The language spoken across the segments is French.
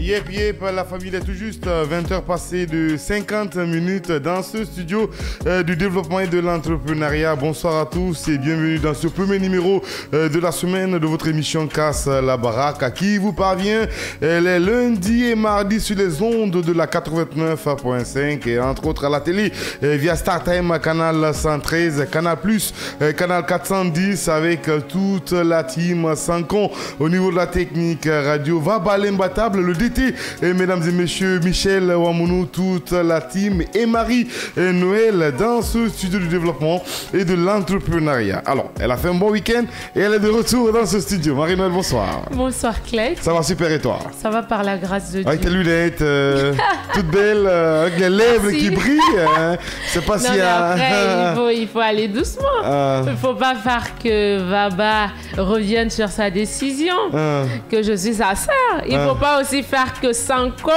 Yep, la famille est tout juste 20h passées de 50 minutes dans ce studio du développement et de l'entrepreneuriat. Bonsoir à tous et bienvenue dans ce premier numéro de la semaine de votre émission Casse la Baraque, à qui vous parvient les lundis et mardis sur les ondes de la 89.5 et entre autres à la télé via StarTime, canal 113, Canal+, canal 410 avec toute la team Sankon au niveau de la technique radio. Va baler imbattable le DT et mesdames et messieurs, Michel Wamounou, toute la team et Marie et Noël dans ce studio de développement et de l'entrepreneuriat. Alors, elle a fait un bon week-end et elle est de retour dans ce studio. Marie-Noël, bonsoir. Bonsoir Claire. Ça va super et toi? Ça va par la grâce de Dieu. Avec tes lunettes, toutes belles, avec les lèvres qui brillent. Hein. C'est pas si... Après, il faut aller doucement. Il ne faut pas faire que Vaba revienne sur sa décision, que je suis sa sœur. Il ne faut pas aussi faire que Sanko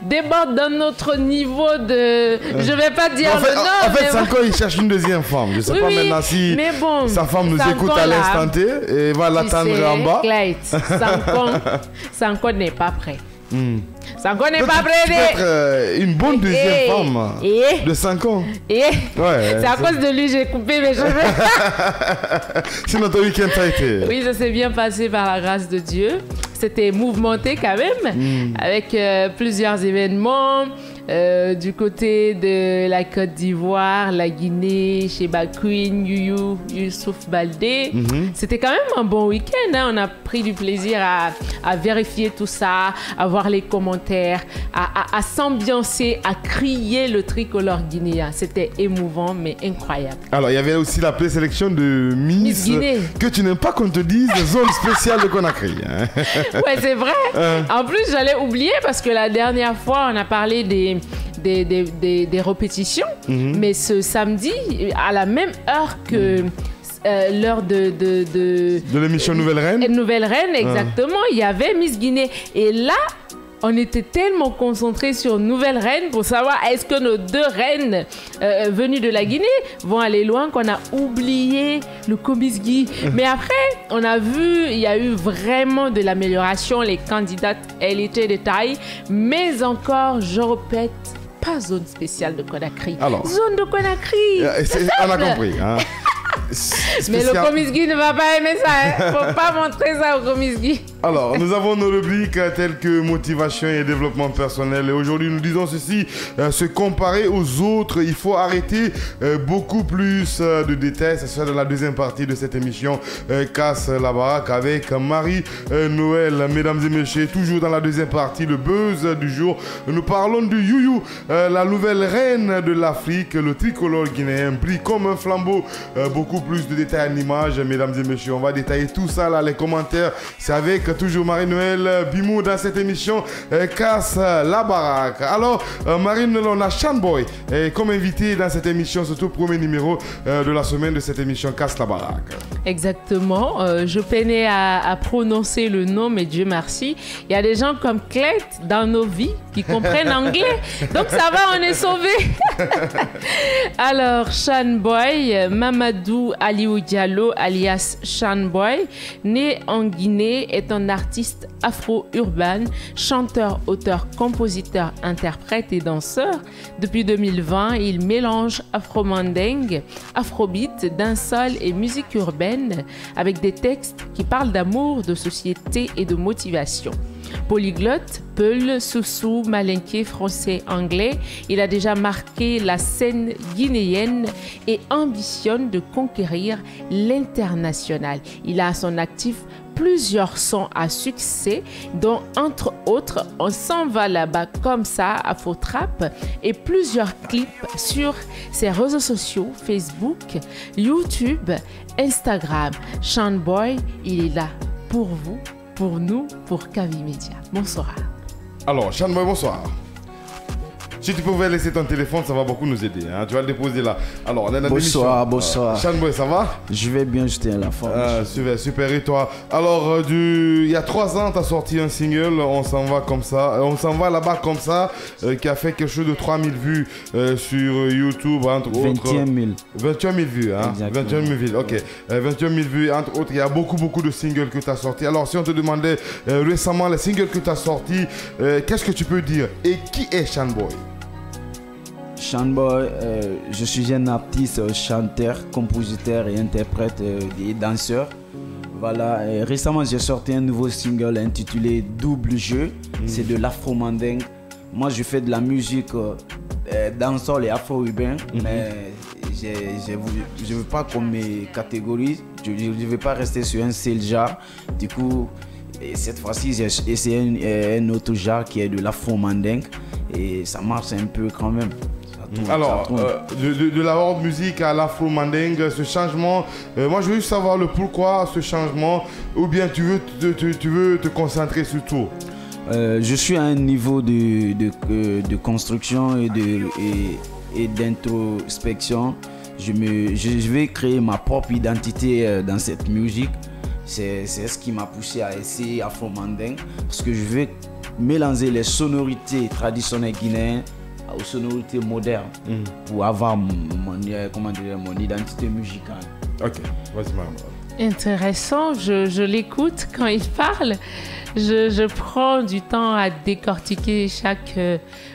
déborde d'un autre niveau de... Je ne vais pas dire le nom. En fait, Sanko, il cherche une deuxième femme. Je ne sais pas maintenant si sa femme nous écoute à l'instant T et va l'attendre en bas. Sanko n'est pas prêt. Sanko n'est pas prêt. Peut-être une bonne deuxième femme de 5 ans. C'est à cause de lui j'ai coupé mes cheveux. Sinon ton week-end ça a été. Oui, ça s'est bien passé par la grâce de Dieu. C'était mouvementé quand même, avec plusieurs événements. Du côté de la Côte d'Ivoire, la Guinée, chez Queen, Youssouf Baldé. C'était quand même un bon week-end. Hein. On a pris du plaisir à vérifier tout ça, à voir les commentaires, à s'ambiancer, à crier le tricolore guinéen. C'était émouvant, mais incroyable. Alors, il y avait aussi la présélection de Miss Guinée. Que tu n'aimes pas qu'on te dise zone spéciale de Conakry. Hein. Ouais, c'est vrai. En plus, j'allais oublier parce que la dernière fois, on a parlé des répétitions, mais ce samedi, à la même heure que l'heure de l'émission Nouvelle Reine. Nouvelle Reine, exactement, il y avait Miss Guinée. Et là, on était tellement concentrés sur Nouvelle Reine pour savoir est-ce que nos deux reines venues de la Guinée vont aller loin qu'on a oublié le Comisgui. Mais après, on a vu, il y a eu vraiment de l'amélioration. Les candidates, elles étaient de taille. Mais encore, je répète, pas zone spéciale de Conakry. Alors, zone de Conakry. On a compris. Hein. Mais le Comisgui ne va pas aimer ça. Hein. Faut pas montrer ça au Comisgui. Alors, nous avons nos rubriques telles que motivation et développement personnel. Et aujourd'hui, nous disons ceci, se comparer aux autres, il faut arrêter beaucoup plus de détails. C'est ça dans la deuxième partie de cette émission Casse la Baraque avec Marie-Noël. Mesdames et messieurs, toujours dans la deuxième partie, le buzz du jour. Nous parlons de Youyou, la nouvelle reine de l'Afrique, le tricolore guinéen, brille comme un flambeau. Beaucoup plus de détails en images, mesdames et messieurs. On va détailler tout ça là, les commentaires. C'est avec toujours Marie-Noël Bimou dans cette émission Casse la Baraque. Alors, Marie-Noël, on a Shanboy comme invité dans cette émission, surtout le premier numéro de la semaine de cette émission Casse la Baraque. Exactement. Je peinais à prononcer le nom, mais Dieu merci. Il y a des gens comme Clette dans nos vies qui comprennent anglais. Donc ça va, on est sauvés. Alors, Shanboy, Mamadou Aliou Diallo, alias Shanboy, né en Guinée, est un artiste afro-urbain, chanteur, auteur, compositeur, interprète et danseur. Depuis 2020, il mélange afro-mandingue, afrobeat, dancehall et musique urbaine avec des textes qui parlent d'amour, de société et de motivation. Polyglotte, Peul, Soussou, Malinké, français, anglais, il a déjà marqué la scène guinéenne et ambitionne de conquérir l'international. Il a à son actif plusieurs sons à succès, dont entre autres On s'en va là-bas comme ça, Afro Trap, et plusieurs clips sur ses réseaux sociaux, Facebook, YouTube, Instagram. Shanboy, il est là pour vous, pour nous, pour Kavi Media. Bonsoir. Alors, Shanboy, bonsoir. Si tu pouvais laisser ton téléphone, ça va beaucoup nous aider. Hein. Tu vas le déposer là. Alors, on est dans bonsoir. Shanboy, ça va? Je vais bien, j'étais à la forme. Super. Et toi? Alors, il y a 3 ans, tu as sorti un single, On s'en va comme ça. On s'en va là-bas comme ça, qui a fait quelque chose de 3000 vues sur YouTube, entre autres. 21 000. 21 000 vues, hein? Exactement. 21 000 vues, ok. 21 000 vues, entre autres. Il y a beaucoup de singles que tu as sortis. Alors, si on te demandait récemment les singles que tu as sortis, qu'est-ce que tu peux dire? Et qui est Shanboy? Shanboy, je suis un artiste, chanteur, compositeur et interprète et danseur. Voilà, et récemment j'ai sorti un nouveau single intitulé Double Jeu. C'est de l'afro-mandingue. Moi je fais de la musique dancehall et afro-urbain, mais je ne veux pas qu'on me catégorise. Je ne veux pas rester sur un seul genre. Du coup, cette fois-ci j'ai essayé un autre genre qui est de l'afro-mandingue et ça marche un peu quand même. Alors, de la world music à l'afro-mandingue, ce changement, moi je veux juste savoir le pourquoi ce changement, ou bien tu veux te concentrer sur tout? Je suis à un niveau de construction et d'introspection. Je vais créer ma propre identité dans cette musique. C'est ce qui m'a poussé à essayer afro-mandingue, parce que je vais mélanger les sonorités traditionnelles guinéennes aux sonorités modernes pour avoir mon identité musicale. Ok, vas-y maman. Intéressant, je l'écoute quand il parle. Je prends du temps à décortiquer chaque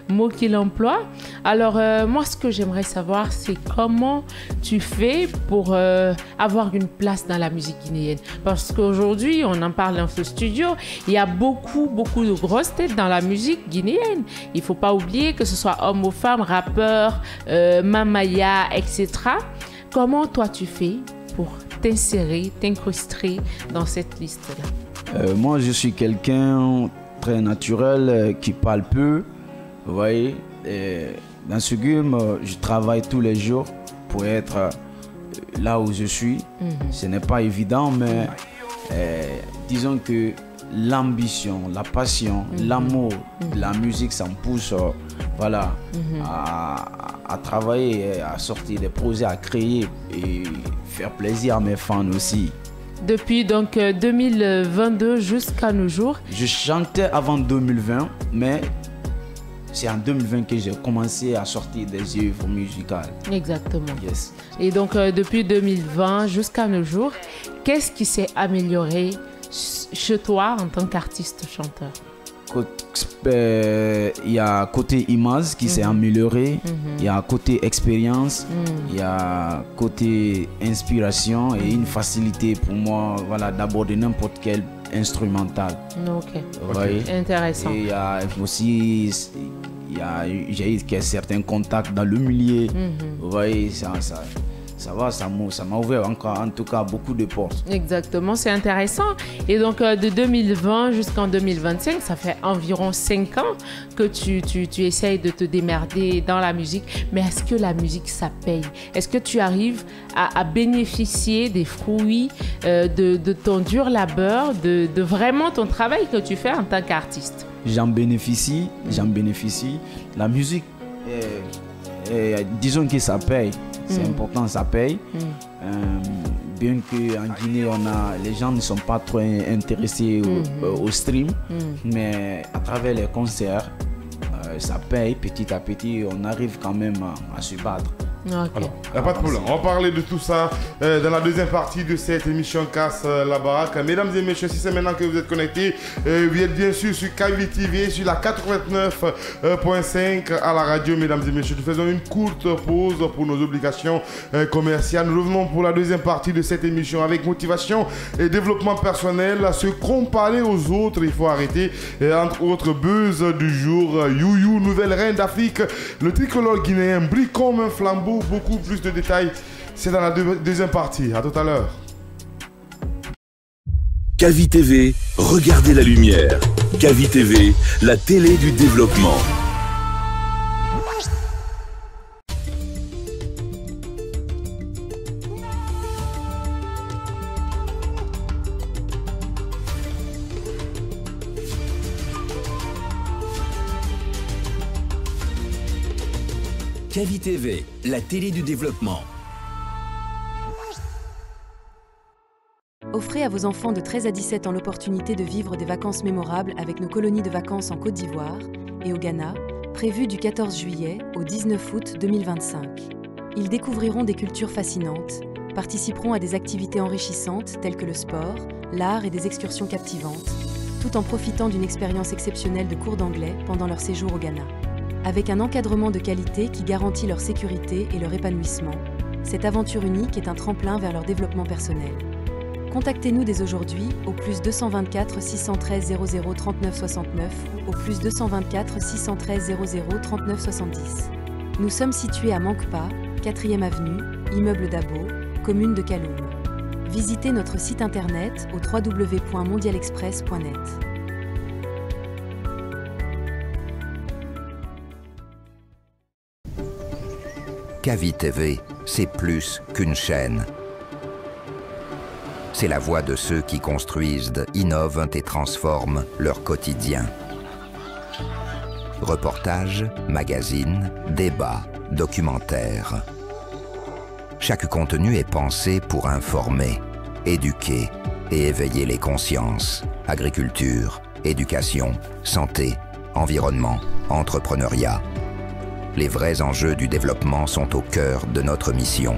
mot qu'il emploie. Alors, moi, ce que j'aimerais savoir, c'est comment tu fais pour avoir une place dans la musique guinéenne. Parce qu'aujourd'hui, on en parle dans ce studio, il y a beaucoup de grosses têtes dans la musique guinéenne. Il ne faut pas oublier que ce soit hommes ou femmes, rappeurs, mamaya, etc. Comment toi, tu fais pour t'insérer, t'incruster dans cette liste-là? Moi, je suis quelqu'un très naturel qui parle peu. Vous voyez, dans ce game, je travaille tous les jours pour être là où je suis. Ce n'est pas évident, mais disons que l'ambition, la passion, l'amour de la musique, ça me pousse à travailler, à sortir des projets, à créer et faire plaisir à mes fans aussi. Depuis donc 2022 jusqu'à nos jours. Je chantais avant 2020, mais c'est en 2020 que j'ai commencé à sortir des œuvres musicales. Exactement. Yes. Et donc depuis 2020 jusqu'à nos jours, qu'est-ce qui s'est amélioré chez toi en tant qu'artiste chanteur? Il y a côté image qui s'est amélioré, il y a côté expérience, il y a côté inspiration et une facilité pour moi d'aborder n'importe quel instrumental. Ok, intéressant. Et il y a aussi j'ai eu certains contacts dans le milieu. Vous voyez, ça m'a ouvert encore, en tout cas, beaucoup de portes. Exactement, c'est intéressant. Et donc, de 2020 jusqu'en 2025, ça fait environ 5 ans que tu essayes de te démerder dans la musique. Mais est-ce que la musique, ça paye? Est-ce que tu arrives à bénéficier des fruits de ton dur labeur, de vraiment ton travail que tu fais en tant qu'artiste? J'en bénéficie. La musique, disons que ça paye. C'est important, ça paye. Bien qu'en Guinée, les gens ne sont pas trop intéressés au stream, mais à travers les concerts, ça paye petit à petit. On arrive quand même à se battre. Okay. Alors, il n'y a pas de problème. On va parler de tout ça dans la deuxième partie de cette émission Casse la Baraque. Mesdames et messieurs, si c'est maintenant que vous êtes connectés, vous êtes bien sûr sur Kavi TV, sur la 89.5 à la radio. Mesdames et messieurs, nous faisons une courte pause pour nos obligations commerciales. Nous revenons pour la deuxième partie de cette émission avec motivation et développement personnel. Se comparer aux autres, il faut arrêter. Et entre autres, buzz du jour, Youyou, nouvelle reine d'Afrique. Le tricolore guinéen brille comme un flambeau. Beaucoup plus de détails, c'est dans la deuxième partie. À tout à l'heure. Kavi TV, regardez la lumière. Kavi TV, la télé du développement. Kavi TV, la télé du développement. Offrez à vos enfants de 13 à 17 ans l'opportunité de vivre des vacances mémorables avec nos colonies de vacances en Côte d'Ivoire et au Ghana, prévues du 14 juillet au 19 août 2025. Ils découvriront des cultures fascinantes, participeront à des activités enrichissantes telles que le sport, l'art et des excursions captivantes, tout en profitant d'une expérience exceptionnelle de cours d'anglais pendant leur séjour au Ghana. Avec un encadrement de qualité qui garantit leur sécurité et leur épanouissement, cette aventure unique est un tremplin vers leur développement personnel. Contactez-nous dès aujourd'hui au plus 224 613 00 39 69 ou au plus 224 613 00 39 70. Nous sommes situés à Mankpa, 4e avenue, immeuble Dabo, commune de Kaloum. Visitez notre site internet au www.mondialexpress.net. Kavi TV, c'est plus qu'une chaîne. C'est la voix de ceux qui construisent, innovent et transforment leur quotidien. Reportages, magazines, débats, documentaires. Chaque contenu est pensé pour informer, éduquer et éveiller les consciences. Agriculture, éducation, santé, environnement, entrepreneuriat. Les vrais enjeux du développement sont au cœur de notre mission.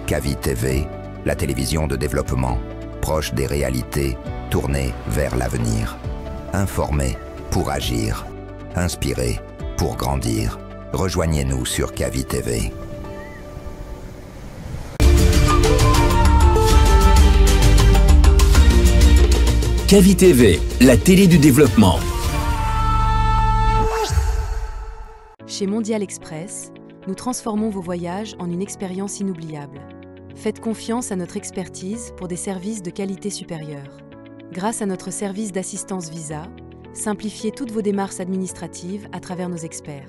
Kavi TV, la télévision de développement, proche des réalités, tournée vers l'avenir. Informé pour agir. Inspiré pour grandir. Rejoignez-nous sur Kavi TV. Kavi TV, la télé du développement. Chez Mondial Express, nous transformons vos voyages en une expérience inoubliable. Faites confiance à notre expertise pour des services de qualité supérieure. Grâce à notre service d'assistance visa, simplifiez toutes vos démarches administratives à travers nos experts.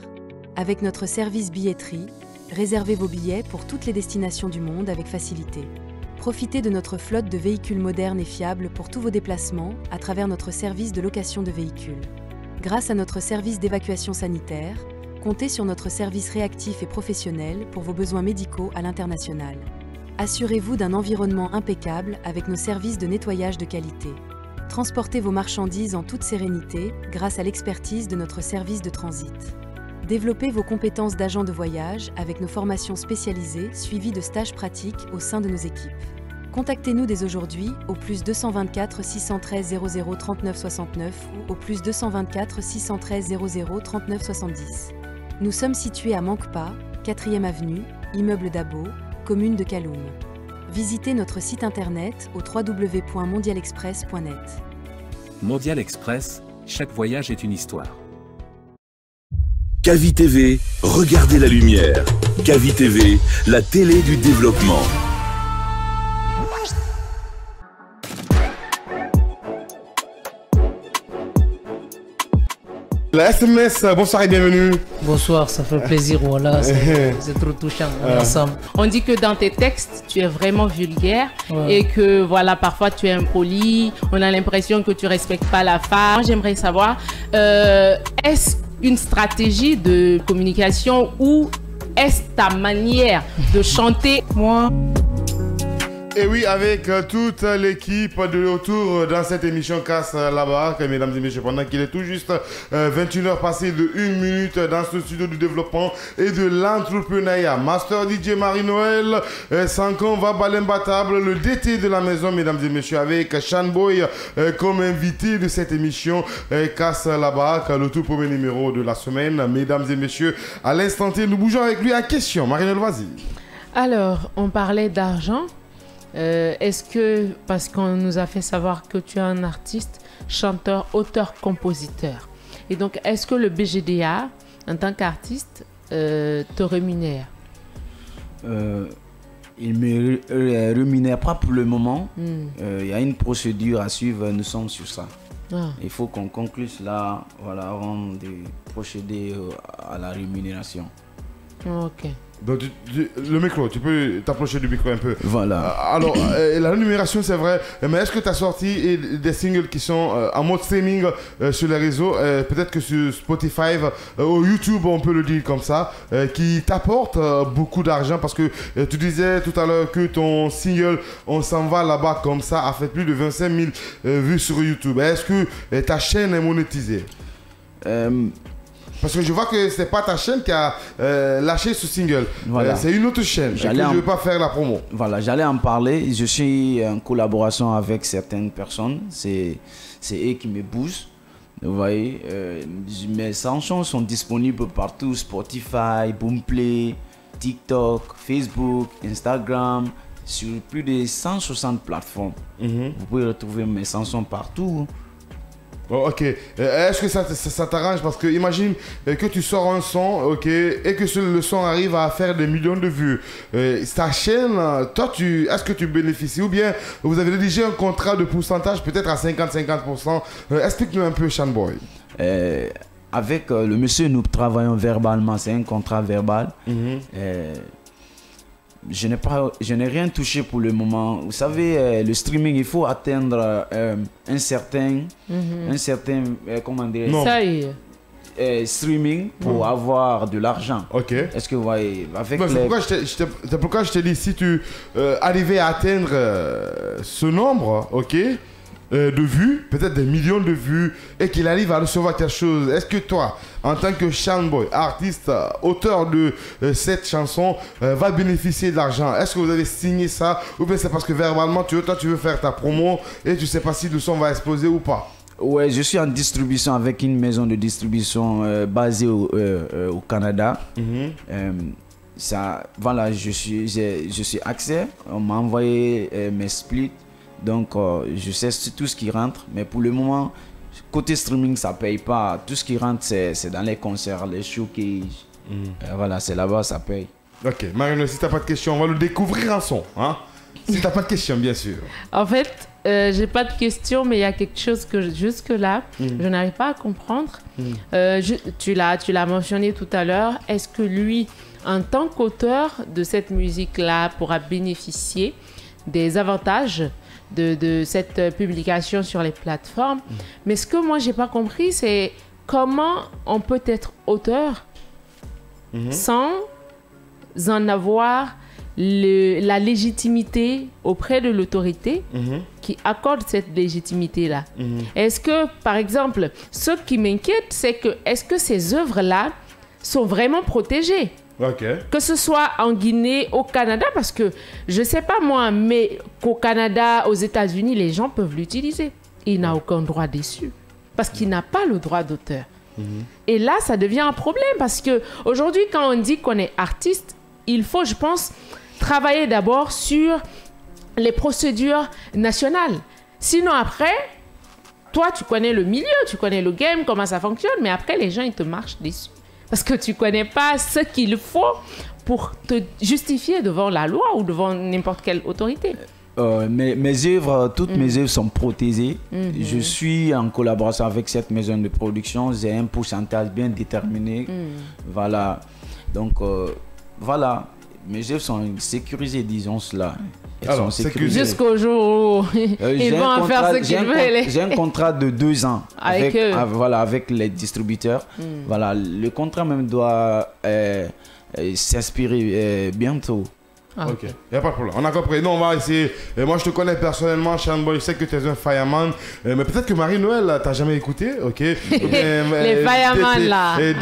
Avec notre service billetterie, réservez vos billets pour toutes les destinations du monde avec facilité. Profitez de notre flotte de véhicules modernes et fiables pour tous vos déplacements à travers notre service de location de véhicules. Grâce à notre service d'évacuation sanitaire, comptez sur notre service réactif et professionnel pour vos besoins médicaux à l'international. Assurez-vous d'un environnement impeccable avec nos services de nettoyage de qualité. Transportez vos marchandises en toute sérénité grâce à l'expertise de notre service de transit. Développez vos compétences d'agent de voyage avec nos formations spécialisées suivies de stages pratiques au sein de nos équipes. Contactez-nous dès aujourd'hui au plus 224 613 00 39 69 ou au plus 224 613 00 39 70. Nous sommes situés à Mankpa, 4e avenue, immeuble Dabo, commune de Kaloum. Visitez notre site internet au www.mondialexpress.net. Mondial Express, chaque voyage est une histoire. Kavi TV, regardez la lumière. Kavi TV, la télé du développement. La SMS, bonsoir et bienvenue. Bonsoir, ça fait plaisir, voilà, c'est trop touchant, on est ensemble. On dit que dans tes textes, tu es vraiment vulgaire et que voilà, parfois tu es impoli, on a l'impression que tu respectes pas la femme. Moi, j'aimerais savoir, est-ce une stratégie de communication ou est-ce ta manière de chanter? Moi, Et oui, avec toute l'équipe de autour dans cette émission Casse la baraque, mesdames et messieurs, pendant qu'il est tout juste 21h passé de 1 minute dans ce studio du développement et de l'entrepreneuriat. Master DJ Marie-Noël, Sankan Vabalem Batable, le DT de la maison, mesdames et messieurs, avec Shanboy comme invité de cette émission Casse la baraque, le tout premier numéro de la semaine. Mesdames et messieurs, à l'instant T, nous bougeons avec lui à question. Marie-Noël, vas-y. Alors, on parlait d'argent. Est-ce que, parce qu'on nous a fait savoir que tu es un artiste, chanteur, auteur, compositeur. Et donc, est-ce que le BGDA, en tant qu'artiste, te rémunère? Il me rémunère pas pour le moment. Il y a une procédure à suivre, nous sommes sur ça. Il faut qu'on conclue cela avant de procéder à la rémunération. Ok. Donc, le micro, tu peux t'approcher du micro un peu. Voilà. Alors, la rémunération, c'est vrai, mais est-ce que tu as sorti des singles qui sont en mode streaming sur les réseaux, peut-être que sur Spotify ou YouTube, on peut le dire comme ça, qui t'apportent beaucoup d'argent parce que tu disais tout à l'heure que ton single On s'en va là-bas comme ça a fait plus de 25 000 vues sur YouTube. Est-ce que ta chaîne est monétisée? Parce que je vois que c'est pas ta chaîne qui a lâché ce single. Voilà. C'est une autre chaîne. Je ne veux pas faire la promo. Voilà, j'allais en parler. Je suis en collaboration avec certaines personnes. C'est eux qui me boostent. Vous voyez, mes chansons sont disponibles partout. Spotify, Boomplay, TikTok, Facebook, Instagram, sur plus de 160 plateformes. Vous pouvez retrouver mes chansons partout. Oh, ok. Est-ce que ça t'arrange? Parce que imagine que tu sors un son, ok, et que le son arrive à faire des millions de vues. Ta chaîne, toi, est-ce que tu bénéficies? Ou bien vous avez rédigé un contrat de pourcentage peut-être à 50-50%? Explique-nous un peu, Shanboy. Avec le monsieur, nous travaillons verbalement. C'est un contrat verbal. Je n'ai rien touché pour le moment. Vous savez, le streaming, il faut atteindre un certain comment dire, streaming pour avoir de l'argent. Ok. Est-ce que vous voyez avec c'est pourquoi je t'ai dit, si tu arrivais à atteindre ce nombre, ok, de vues, peut-être des millions de vues, et qu'il arrive à recevoir quelque chose, est-ce que toi, en tant que Shanboy, artiste, auteur de cette chanson, va bénéficier de l'argent? Est-ce que vous avez signé ça, ou bien c'est parce que verbalement, tu veux faire ta promo et tu sais pas si le son va exploser ou pas? Ouais, je suis en distribution avec une maison de distribution basée au Canada. Voilà, je suis accès. On m'a envoyé mes splits. Donc, je sais tout ce qui rentre. Mais pour le moment, côté streaming, ça ne paye pas. Tout ce qui rentre, c'est dans les concerts, les showcases. Voilà, c'est là-bas, ça paye. Ok, Marino, si tu n'as pas de questions, on va le découvrir en son. Hein? Si tu n'as pas de questions, bien sûr. En fait, j'ai pas de questions, mais il y a quelque chose que jusque-là, je n'arrive pas à comprendre. Tu l'as mentionné tout à l'heure. Est-ce que lui, en tant qu'auteur de cette musique-là, pourra bénéficier des avantages de cette publication sur les plateformes? Mais ce que moi, j'ai pas compris, c'est comment on peut être auteur sans en avoir la légitimité auprès de l'autorité qui accorde cette légitimité-là. Est-ce que, par exemple, ce qui m'inquiète, c'est que est-ce que ces œuvres-là sont vraiment protégées? Que ce soit en Guinée, au Canada, parce que je sais pas moi, mais qu'au Canada, aux États-Unis, les gens peuvent l'utiliser. Il n'a aucun droit dessus parce qu'il n'a pas le droit d'auteur. Et là, ça devient un problème parce que aujourd'hui, quand on dit qu'on est artiste, il faut, je pense, travailler d'abord sur les procédures nationales. Sinon, après, toi, tu connais le milieu, tu connais le game, comment ça fonctionne, mais après, les gens, ils te marchent dessus. Parce que tu ne connais pas ce qu'il faut pour te justifier devant la loi ou devant n'importe quelle autorité. Mes œuvres, toutes mes œuvres sont protégées. Je suis en collaboration avec cette maison de production. J'ai un pourcentage bien déterminé. Voilà. Donc, voilà. Mes œuvres sont sécurisées, disons cela. Alors, jusqu'au jour où ils vont en faire ce qu'ils veulent. J'ai un contrat de 2 ans avec eux. Voilà, avec les distributeurs. Voilà, le contrat même doit s'inspirer bientôt. Ok, il n'y a pas de problème. On a compris. Non, on va essayer. Moi, je te connais personnellement, Shanboy. Je sais que tu es un fireman. Mais peut-être que Marie-Noël, tu n'as jamais écouté. Ok. Les fireman, là. Je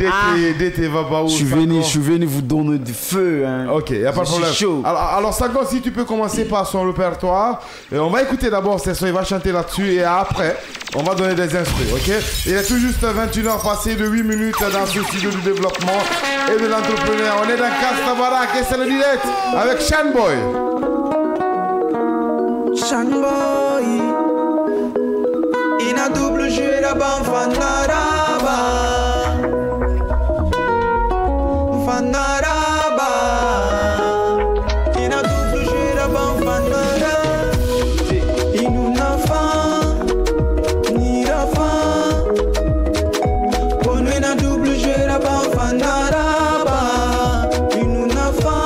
suis venu vous donner du feu. Hein. Ok, il n'y a pas de problème. Chaud. Alors, Sango, si tu peux commencer par son répertoire. On va écouter d'abord ce son. Il va chanter là-dessus. Et après, on va donner des instruments. Ok. Il est tout juste 21h passé de 8 minutes dans ce studio du développement et de l'entrepreneur. On est dans Castavara, et c'est le direct avec Shanboy. Shanboy, in a double jeu la ban fanaraba, fanaraba, in a double jeu la ban fanara, inunafa, nirafa, on in a double jeu la ban fanaraba, inunafa.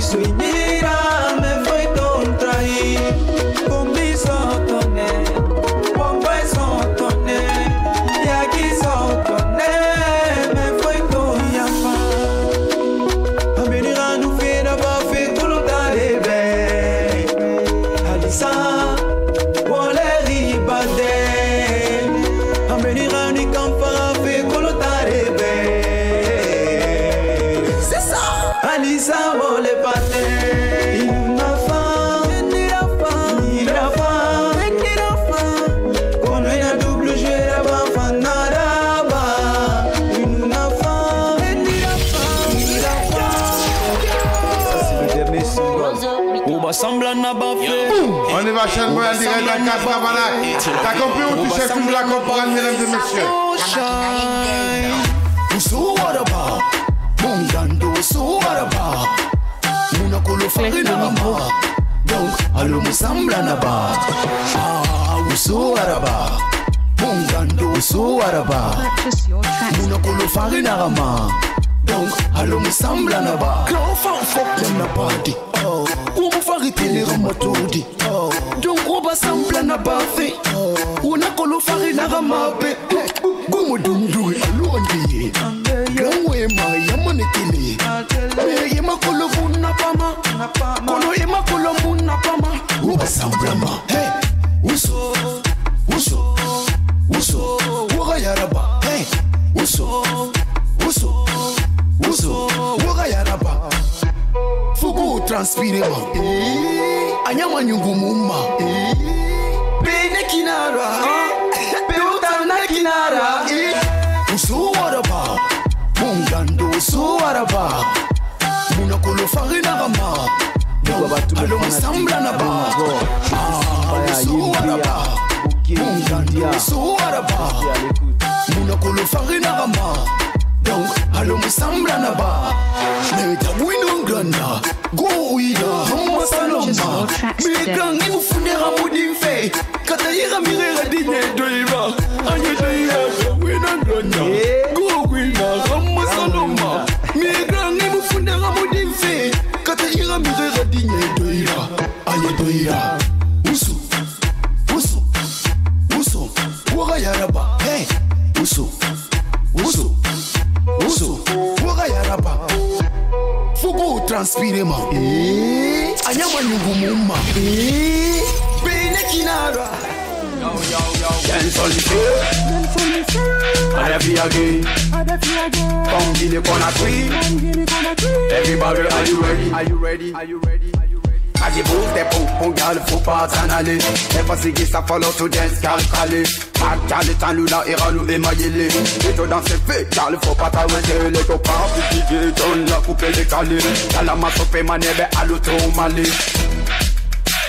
suinira me foi contrair. Combi sotoné, bombay sotoné, yaki sotoné, me foi contrair. Amenira no feira ba fe colotare be. Alisa, wole ribade. Amenira ni campara fe colotare be. C'est ça. Alisa wole pate. On y va, Sean Boy en direct dans Casablanca. T'as compris ou tu cherches toujours à comprendre, mesdames et messieurs? Donc, allô, Moussambla Naba. Uso Araba. Mungando Uso Araba. Munakolo Farina Rama. Donc, allô, Moussambla Naba. Quand fuck them na party. Où vous farez télé ramotodi. Donc, on va sembler na bafé. Unakolo Farina Rama. Gomo Dundu, allô, Andy. Gangwe ma yamonekele. Me yema kolo vuna pama. Kono yema kolo muna pama. Uba samblama. Hey, uso, uso, uso. Waga yaraba. Hey, uso, uso, uso. Waga yaraba. Fugu transpire ma. Anyama nyungu muma. Bene kinara. Peuta na kinara. Uso waraba. Mungando uso waraba. Munakolo farina rama. Allo Moussambla Naba. Uso waraba. Mungando uso waraba. Munakolo farina rama. Donc allo Moussambla Naba. Neta wino granda. Go wida hamba saloma. Megang imu funera mudimfe. Katayira mirera dine doiva. Anye doiva wino granda. Go wida hamba saloma. Megang imu funera mudimfe. Katayira mirera dine doiva. Anye doiva. Usu, usu, usu. Waga yaraba. Hey, usu, usu, usu. Waga yaraba. Fugu transpire ma. Anyama nyungu muma. Bene kinara. Dance on the floor. Adafiage. Kongile kona twi. Everybody, are you ready? Are you ready? Are you ready? As you move the pum girl, faut pas t'en aller. Et pas si ça follow to dance, calcalé. Calé, t'en lula, et ralou, et maillé. Et toi dans ses faits, car faut pas t'arrêter. Les copains, petit vieux, donne la coupe et décalé. Y'a la masse au fait, manève, à l'auto, malé.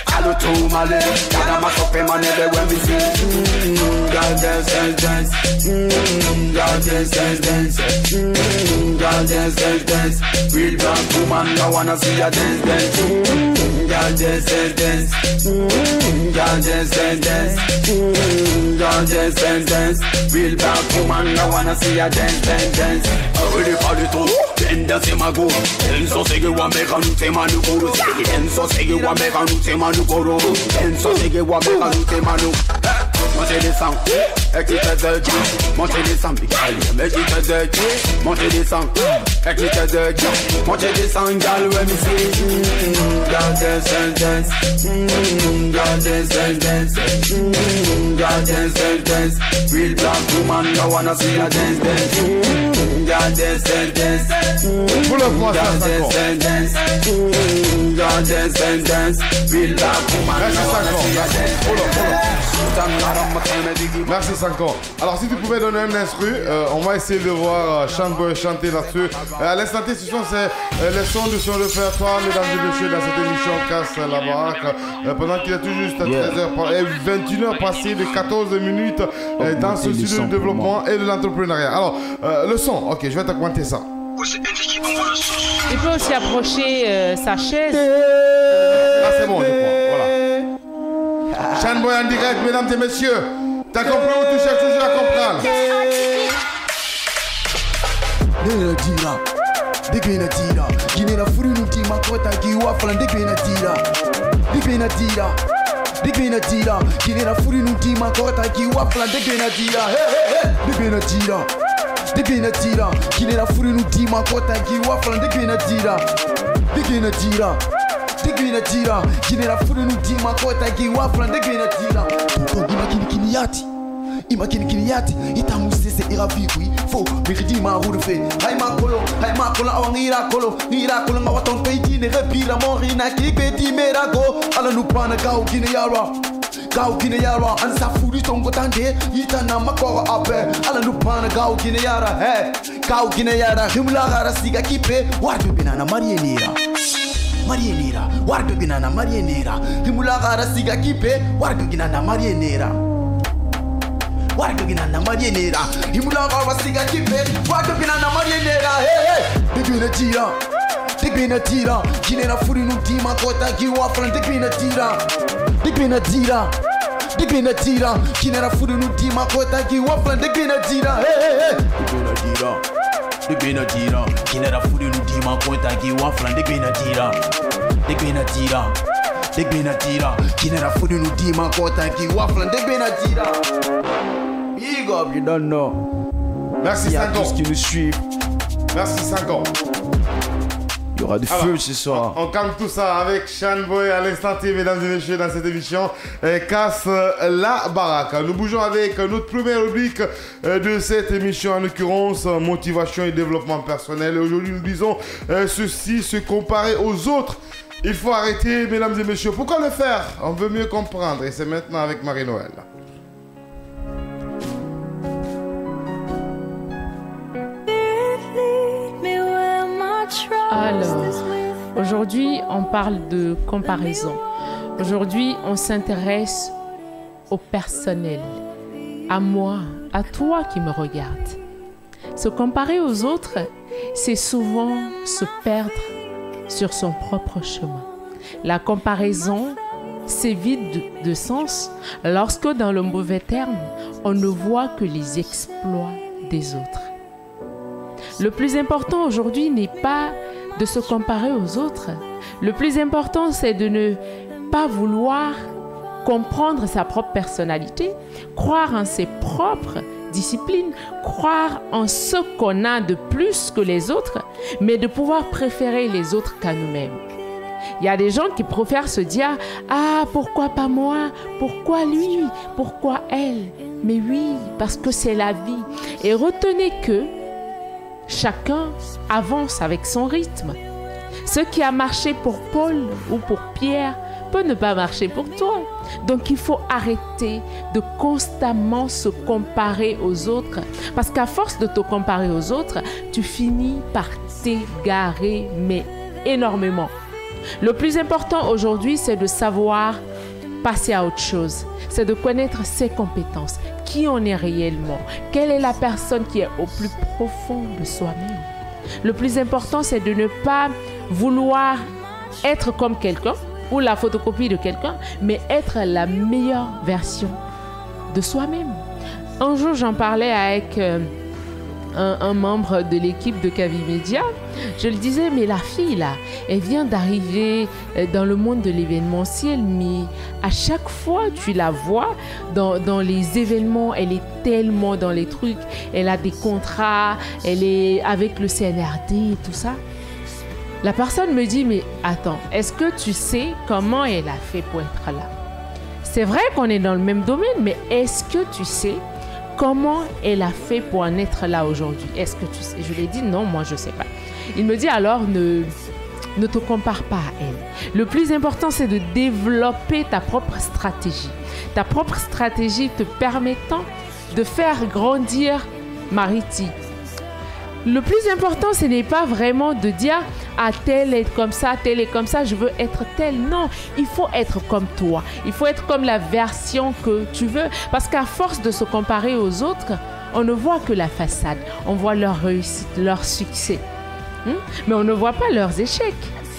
À l'auto, malé. Y'a la masse au fait, manève, when we see. God dance, dance, dance. God dance, dance, dance. God dance, dance, dance. Real black woman, I wanna see ya dance, dance. God dance, dance, dance. God dance, dance, dance. God dance, dance, dance. Real black woman, I wanna see ya dance, dance, dance. Already party to, then dance ma go. Then so say you want me can say man you go. Then so say you want me can say man you go. Then so say you want me can say man you. Montez les sangs, écoutez de Dieu. Montez les sangs, écoutez de Dieu. Montez les sangs, écoutez de Dieu. Montez les sangs, gal, when we see. God dance and dance. God dance and dance. God dance and dance. Real black woman, I wanna see her dance, dance. God dance and dance. God dance and dance. God dance and dance. Real black woman, I wanna see her dance. Merci Sanko. Alors si tu pouvais donner un instru, on va essayer de voir Sean Boy chanter là-dessus. À l'instant T, ce sont les sons de son répertoire, mesdames et messieurs, dans cette émission Casse la baraque. Pendant qu'il est tout juste 13h et 21h passées de 14 minutes dans ce studio de développement et de l'entrepreneuriat. Alors, le son, ok, je vais te commenter ça. Il peut aussi approcher sa chaise. Là c'est bon, je crois. Voilà. Sean Boy en direct, mesdames et messieurs. T'as compris ou tu cherches toujours à comprendre? Dira, dira, dira, dira, makota kiwafla ndikwenatira ndikwenatira ndikwenatira kinera furi nuti makota kiwafla ndikwenatira ndikwenatira ndikwenatira kinera furi nuti makota kiwafla ndikwenatira ndikwenatira ndikwenatira kinera furi nuti makota kiwafla ndikwenatira imakinikini yati itamusese iravikwi fo miridima rudefe hay makolo awangira kolo ngawaton peitine repira morina kikbeti merago ala nupana gau gine yara ansa furi tongo tande itana makoro ape ala nupana gau gine yara himulagara siga kipe wardo binana marienera himulagara siga kipe wardo binana marienera Wargina marienera, himulaga wasiga kipe, wargina marienera, Digbinatira, kinera furi nutima kota kiwafla Digbinatira, kinera furi nutima kota kiwafla Digbinatira, kinera furi nutima kota kiwafla Digbinatira, kinera furi nutima kota kiwafla Digbinatira. Big up, you don't know. Merci 5 ans. Tous qui nous suivent. Merci 5 ans. Il y aura du feu ce soir. On calme tout ça avec Sean Boy à l'instant T, mesdames et messieurs, dans cette émission Casse la baraque. Nous bougeons avec notre première rubrique de cette émission, en l'occurrence motivation et développement personnel. Et aujourd'hui, nous disons ceci, se comparer aux autres. Il faut arrêter, mesdames et messieurs. Pourquoi le faire? On veut mieux comprendre. Et c'est maintenant avec Marie-Noël. Alors, aujourd'hui, on parle de comparaison. Aujourd'hui, on s'intéresse au personnel, à moi, à toi qui me regarde. Se comparer aux autres, c'est souvent se perdre sur son propre chemin. La comparaison, c'est vide de sens lorsque, dans le mauvais terme, on ne voit que les exploits des autres. Le plus important aujourd'hui n'est pas de se comparer aux autres. Le plus important, c'est de ne pas vouloir comprendre sa propre personnalité, croire en ses propres disciplines, croire en ce qu'on a de plus que les autres, mais de pouvoir préférer les autres qu'à nous-mêmes. Il y a des gens qui préfèrent se dire « Ah, pourquoi pas moi? Pourquoi lui? Pourquoi elle ?» Mais oui, parce que c'est la vie. Et retenez que chacun avance avec son rythme. Ce qui a marché pour Paul ou pour Pierre peut ne pas marcher pour toi. Donc il faut arrêter de constamment se comparer aux autres. Parce qu'à force de te comparer aux autres, tu finis par t'égarer, mais énormément. Le plus important aujourd'hui, c'est de savoir passer à autre chose. C'est de connaître ses compétences, qui on est réellement, quelle est la personne qui est au plus profond de soi-même. Le plus important, c'est de ne pas vouloir être comme quelqu'un ou la photocopie de quelqu'un, mais être la meilleure version de soi-même. Un jour, j'en parlais avec un membre de l'équipe de Cavimedia. Je le disais, mais la fille là, elle vient d'arriver dans le monde de l'événementiel, mais à chaque fois tu la vois dans les événements, elle est tellement dans les trucs, elle a des contrats, elle est avec le CNRD et tout ça. La personne me dit, mais attends, est-ce que tu sais comment elle a fait pour être là? C'est vrai qu'on est dans le même domaine, mais est-ce que tu sais comment elle a fait pour en être là aujourd'hui? Est-ce que tu sais? Je lui ai dit non, moi je ne sais pas. Il me dit alors ne te compare pas à elle. Le plus important, c'est de développer ta propre stratégie. Ta propre stratégie te permettant de faire grandir Mariti. Le plus important, ce n'est pas vraiment de dire ah, tel est comme ça, je veux être tel. Non, il faut être comme toi. Il faut être comme la version que tu veux. Parce qu'à force de se comparer aux autres, on ne voit que la façade. On voit leur réussite, leur succès. Mais on ne voit pas leurs échecs.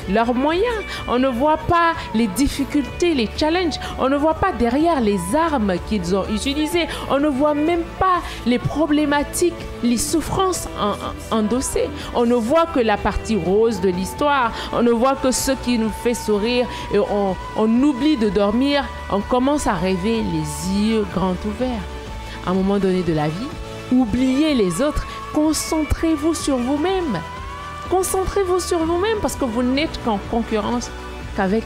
leurs moyens. On ne voit pas les difficultés, les challenges. On ne voit pas derrière les armes qu'ils ont utilisées. On ne voit même pas les problématiques, les souffrances endossées. On ne voit que la partie rose de l'histoire. On ne voit que ce qui nous fait sourire. Et on oublie de dormir. On commence à rêver les yeux grands ouverts. À un moment donné de la vie, oubliez les autres. Concentrez-vous sur vous-même. Concentrez-vous sur vous-même parce que vous n'êtes qu'en concurrence qu'avec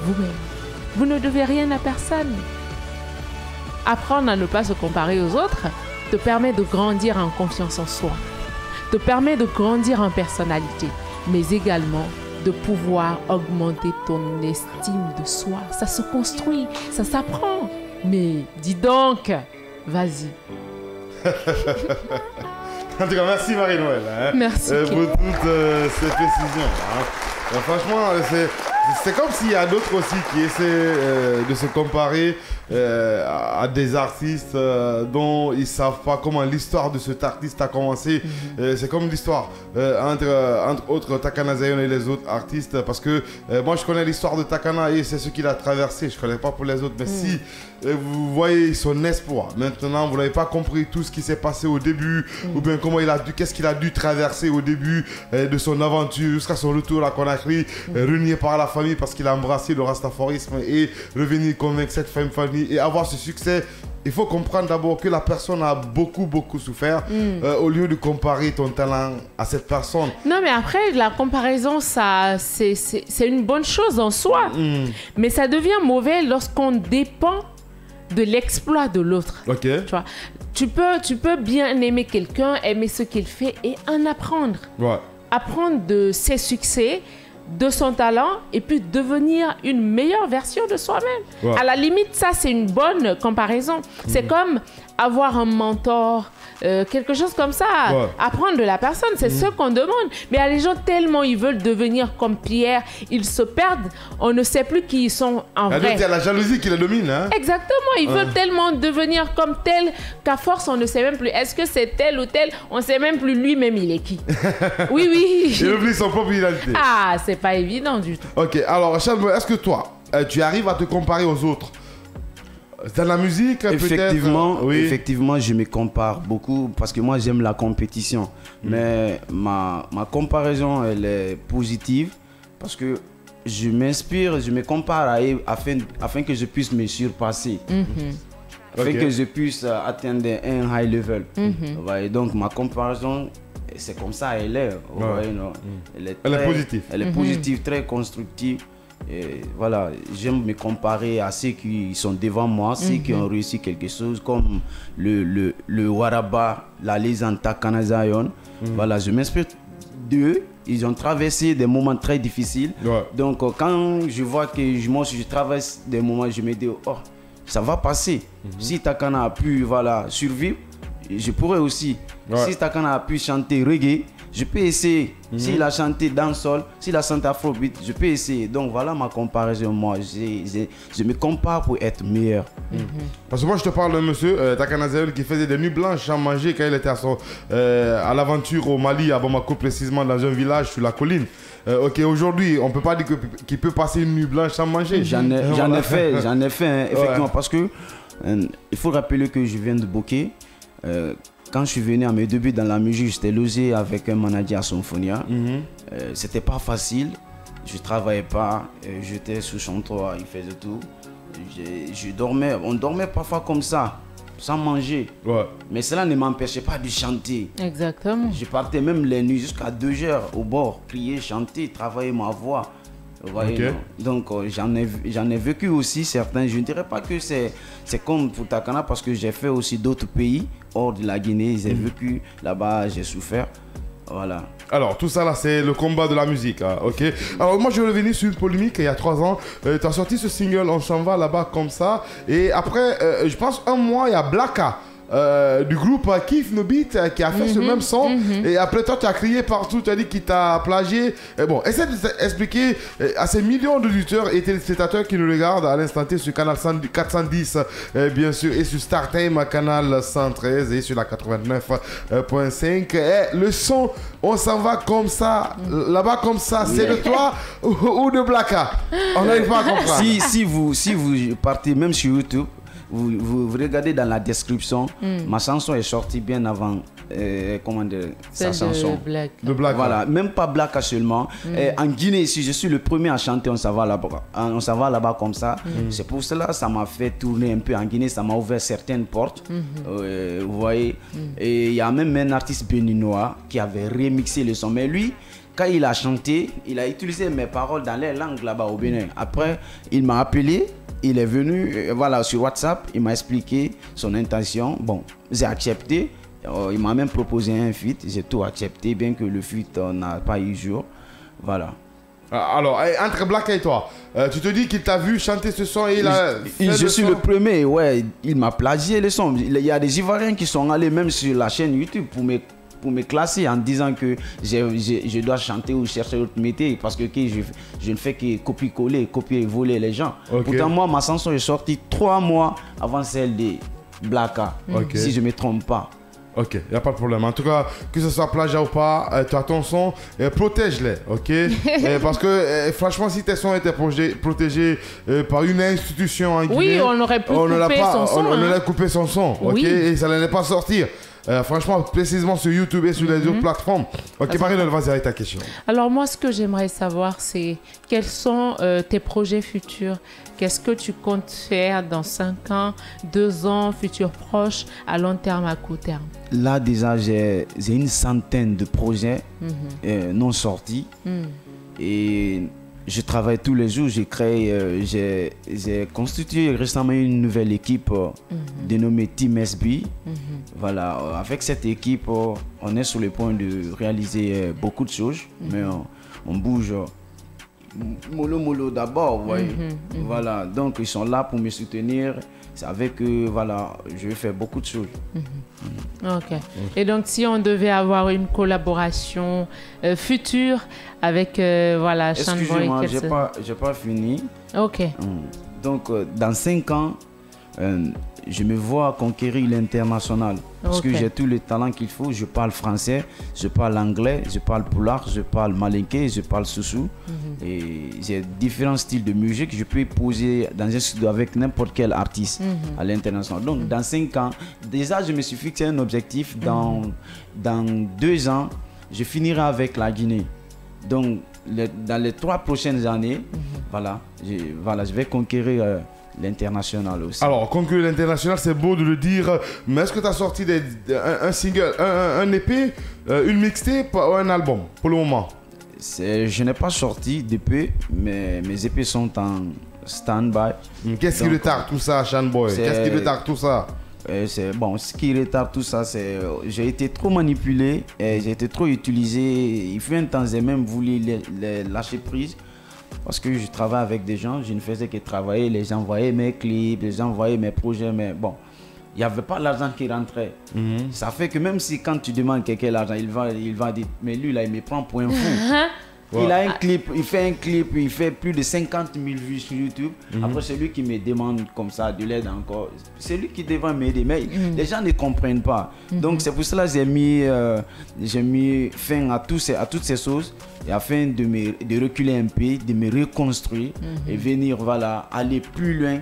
vous-même. Vous ne devez rien à personne. Apprendre à ne pas se comparer aux autres te permet de grandir en confiance en soi, te permet de grandir en personnalité, mais également de pouvoir augmenter ton estime de soi. Ça se construit, ça s'apprend. Mais dis donc, vas-y. En tout cas, merci Marie-Noël. Merci. Pour toutes ces précisions. Franchement, c'est comme s'il y a d'autres aussi qui essaient de se comparer à des artistes dont ils ne savent pas comment l'histoire de cet artiste a commencé. C'est comme l'histoire entre autres Takana Zion et les autres artistes, parce que moi je connais l'histoire de Takana et c'est ce qu'il a traversé. Je ne connais pas pour les autres, mais si vous voyez son espoir, maintenant vous n'avez pas compris tout ce qui s'est passé au début, ou bien comment qu'est-ce qu'il a dû traverser au début de son aventure jusqu'à son retour à Conakry, renié par la famille parce qu'il a embrassé le rastafarisme et revenir convaincre cette famille et avoir ce succès. Il faut comprendre d'abord que la personne a beaucoup souffert au lieu de comparer ton talent à cette personne. Non, mais après, la comparaison, c'est une bonne chose en soi. Mais ça devient mauvais lorsqu'on dépend de l'exploit de l'autre. Ok. Tu vois, tu peux bien aimer quelqu'un, aimer ce qu'il fait et en apprendre. Ouais. Apprendre de ses succès, de son talent et puis devenir une meilleure version de soi-même. Ouais. À la limite, ça, c'est une bonne comparaison. C'est comme avoir un mentor, quelque chose comme ça. Ouais. Apprendre de la personne, c'est ce qu'on demande. Mais il y a les gens tellement ils veulent devenir comme Pierre, ils se perdent. On ne sait plus qui ils sont en vrai. Il y a la jalousie qui les domine. Hein? Exactement. Ils veulent tellement devenir comme tel qu'à force, on ne sait même plus. Est-ce que c'est tel ou tel? On ne sait même plus lui-même, il est qui. Oui. Il oublie son propre identité. Ah, c'est pas évident du tout. Ok, alors Charles, est-ce que toi, tu arrives à te comparer aux autres? Dans la musique, effectivement, oui. Effectivement, je me compare beaucoup parce que moi, j'aime la compétition. Mais ma comparaison, elle est positive parce que je m'inspire, je me compare afin que je puisse me surpasser. Afin que je puisse atteindre un high level. Et donc, ma comparaison, c'est comme ça, elle est. Elle est positive. Elle est positive, très constructive. Et voilà, j'aime me comparer à ceux qui sont devant moi, ceux qui ont réussi quelque chose, comme le Waraba, la légende Takana Zion. Voilà, je m'inspire d'eux. Ils ont traversé des moments très difficiles. Donc, quand je vois que moi, je traverse des moments, je me dis, oh, ça va passer. Si Takana a pu survivre, je pourrais aussi. Si Takana a pu chanter reggae, je peux essayer. S'il a chanté dancehall, s'il a chanté afrobeat, je peux essayer. Donc voilà ma comparaison. Moi, je me compare pour être meilleur. Parce que moi, je te parle d'un monsieur, Takana Zion, qui faisait des nuits blanches à manger quand il était à l'aventure au Mali, à Bamako précisément, dans un village sur la colline. Ok, aujourd'hui, on ne peut pas dire qu'il peut passer une nuit blanche sans manger. J'en ai fait, effectivement, parce que il faut rappeler que je viens de Boké. Quand je suis venu à mes débuts dans la musique, j'étais logé avec un manager à Symphonia. C'était pas facile. Je travaillais pas. J'étais sous son toit. Il faisait tout. Je dormais. On dormait parfois comme ça, sans manger. Mais cela ne m'empêchait pas de chanter. Exactement. Je partais même les nuits jusqu'à 2 heures au bord, crier, chanter, travailler ma voix. Donc j'en ai vécu aussi certains. Je ne dirais pas que c'est comme pour Takana parce que j'ai fait aussi d'autres pays hors de la Guinée. J'ai vécu là-bas, j'ai souffert. Voilà. Alors tout ça là, c'est le combat de la musique. Ok. Alors moi je vais revenir sur une polémique il y a 3 ans. Tu as sorti ce single On s'en va là-bas comme ça. Et après, je pense un mois, il y a Blacka du groupe Kif No Beat qui a fait ce même son. Et après toi, tu as crié partout, tu as dit qu'il t'a plagié. Et bon, essaie d'expliquer à ces millions d'auditeurs et téléspectateurs qui nous regardent à l'instant T sur Canal 410, bien sûr, et sur StarTime, Canal 113 et sur la 89.5. Le son, on s'en va comme ça, là-bas comme ça, c'est de toi ou de Blacka? On n'arrive pas à comprendre. Si vous partez même sur YouTube, vous regardez dans la description, ma chanson est sortie bien avant sa chanson. De Blacka. Voilà, même pas Blacka seulement. En Guinée ici, je suis le premier à chanter On s'en va là-bas comme ça. C'est pour cela ça m'a fait tourner un peu en Guinée, ça m'a ouvert certaines portes. Vous voyez. Et il y a même un artiste béninois qui avait remixé le son. Mais lui, quand il a chanté, il a utilisé mes paroles dans les langues là-bas au Bénin. Après, il m'a appelé, il est venu sur WhatsApp, il m'a expliqué son intention. Bon, j'ai accepté. Il m'a même proposé un feat, j'ai tout accepté, bien que le feat n'a pas eu jour. Voilà. Alors, entre Blacka et toi, tu te dis qu'il t'a vu chanter ce son et il a fait je suis le premier, ouais. Il m'a plagié le son. Il y a des Ivoiriens qui sont allés même sur la chaîne YouTube pour me classer en disant que je dois chanter ou chercher autre métier parce que je ne fais que copier-coller, copier-voler les gens. Pourtant, moi, ma chanson est sortie 3 mois avant celle de Blacka, si je ne me trompe pas. Ok, il n'y a pas de problème. En tout cas, que ce soit plagiat ou pas, tu as ton son, protège-les, ok? Parce que franchement, si tes sons étaient protégés par une institution en Guinée, oui, on aurait pu couper son son. On aurait coupé son son, ok? Oui. Et ça n'allait pas sortir. Franchement, précisément sur YouTube et sur les autres plateformes. Ok, Marie-Noël, vas-y avec ta question. Alors moi, ce que j'aimerais savoir, c'est quels sont tes projets futurs? Qu'est-ce que tu comptes faire dans 5 ans, 2 ans, futurs proches, à long terme, à court terme? Là, déjà, j'ai une centaine de projets non sortis. Et je travaille tous les jours. J'ai constitué récemment une nouvelle équipe dénommée Team SB. Voilà, avec cette équipe, on est sur le point de réaliser beaucoup de choses, mais on bouge mollo d'abord, voilà. Donc ils sont là pour me soutenir. C'est avec eux, voilà, je vais faire beaucoup de choses. Ok. Et donc, si on devait avoir une collaboration future avec, Shanboy... Excusez-moi, j'ai pas fini. Ok. Donc, dans 5 ans, je me vois conquérir l'international. Parce que j'ai tous les talents qu'il faut. Je parle français, je parle anglais, je parle poulard, je parle malinké, je parle soussou. Et j'ai différents styles de musique. Je peux poser dans un studio avec n'importe quel artiste à l'international. Donc, dans 5 ans, déjà, je me suis fixé un objectif. Dans 2 ans, je finirai avec la Guinée. Donc, dans les 3 prochaines années, je vais conquérir l'international aussi. Alors, conquérir l'international, c'est beau de le dire, mais est-ce que tu as sorti un single, un EP, une mixtape ou un album pour le moment? Je n'ai pas sorti d'EP, mais mes EP sont en stand-by. Qu'est-ce qui retarde tout ça, Shanboy? Qu'est-ce qui retarde tout ça? Ce qui retarde tout ça, c'est j'ai été trop manipulé, j'ai été trop utilisé. Il fut un temps, j'ai même voulu lâcher prise. Parce que je travaille avec des gens, je ne faisais que travailler, les gens voyaient mes clips, les gens voyaient mes projets, mais bon, il n'y avait pas l'argent qui rentrait. Ça fait que même si quand tu demandes quelqu'un l'argent, il va dire, mais lui là, il me prend pour un fou. Il a un clip, il fait un clip, il fait plus de 50 000 vues sur YouTube. Après, c'est lui qui me demande comme ça de l'aide encore. C'est lui qui devrait m'aider, mais les gens ne comprennent pas. Donc, c'est pour cela que j'ai mis fin à toutes ces choses, et afin de reculer un peu, de me reconstruire et venir aller plus loin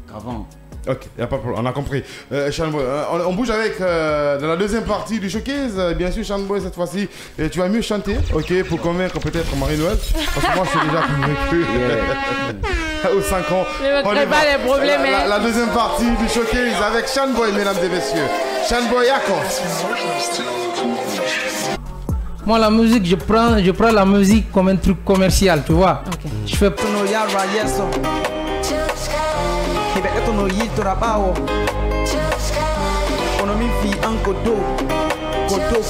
qu'avant. Ok, il n'y a pas de problème, on a compris. Shanboy, on bouge avec dans la deuxième partie du showcase. Bien sûr, Shanboy, cette fois-ci, tu vas mieux chanter, ok, pour convaincre peut-être Marie-Noël. Parce que moi, je suis déjà convaincu. Aux 5 ans. On n'est pas les problèmes. La deuxième partie du showcase avec Shanboy, mesdames et messieurs. Shanboy, Yako. Moi, la musique, je prends la musique comme un truc commercial, tu vois. Okay. Je fais Ono yito rabao Ono mi fi anko do Kodo